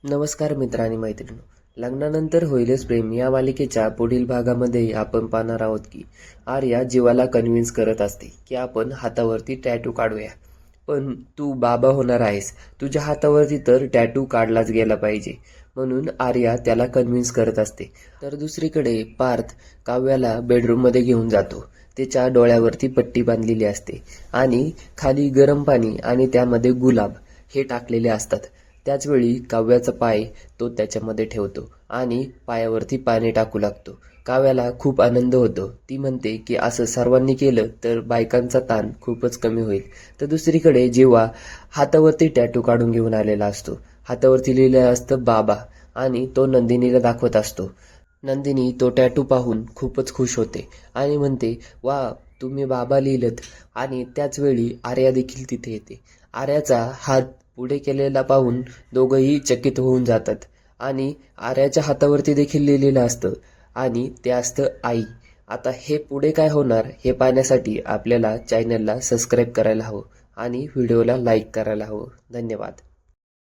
नमस्कार मित्र आणि मैत्रिणी. लग्नानंतर होईलच प्रेम या मालिकेच्या पुढील भागामध्ये आपण पाहणार आहोत की आर्या जीवाला कन्व्हिन्स करत असते की आपण हातावरती टॅटू काढूया. पण तू बाबा होणार आहेस, तुझ्या हातावरती तर टॅटू काढलाच गेला पाहिजे, म्हणून आर्या त्याला कन्व्हिन्स करत असते. तर दुसरीकडे पार्थ काव्याला बेडरूममध्ये घेऊन जातो. त्याच्या डोळ्यावरती पट्टी बांधलेली असते आणि खाली गरम पाणी आणि त्यामध्ये गुलाब हे टाकलेले असतात. त्याचवेळी काव्याचा पाय तो त्याच्यामध्ये ठेवतो आणि पायावरती पाणी टाकू लागतो. काव्याला खूप आनंद होतो. ती म्हणते की असं सर्वांनी केलं तर बायकांचा ताण खूपच कमी होईल. तर दुसरीकडे जेव्हा हातावरती टॅटू काढून घेऊन आलेला असतो, हातावरती लिहिलेलं असतं बाबा, आणि तो नंदिनीला दाखवत असतो. नंदिनी तो टॅटू पाहून खूपच खुश होते आणि म्हणते, वा, तुम्ही बाबा लिहिलत. आणि त्याचवेळी आर्या देखील तिथे येते. आर्याचा हात पुढे केलेला पाहून दोघंही चकित होऊन जातात आणि आर्याच्या हातावरती देखील लिहिलेलं असतं आणि ते असतं आई. आता हे पुढे काय होणार हे पाहण्यासाठी आपल्याला चॅनलला सबस्क्राईब करायला हवं आणि व्हिडिओला लाईक करायला हवं. धन्यवाद.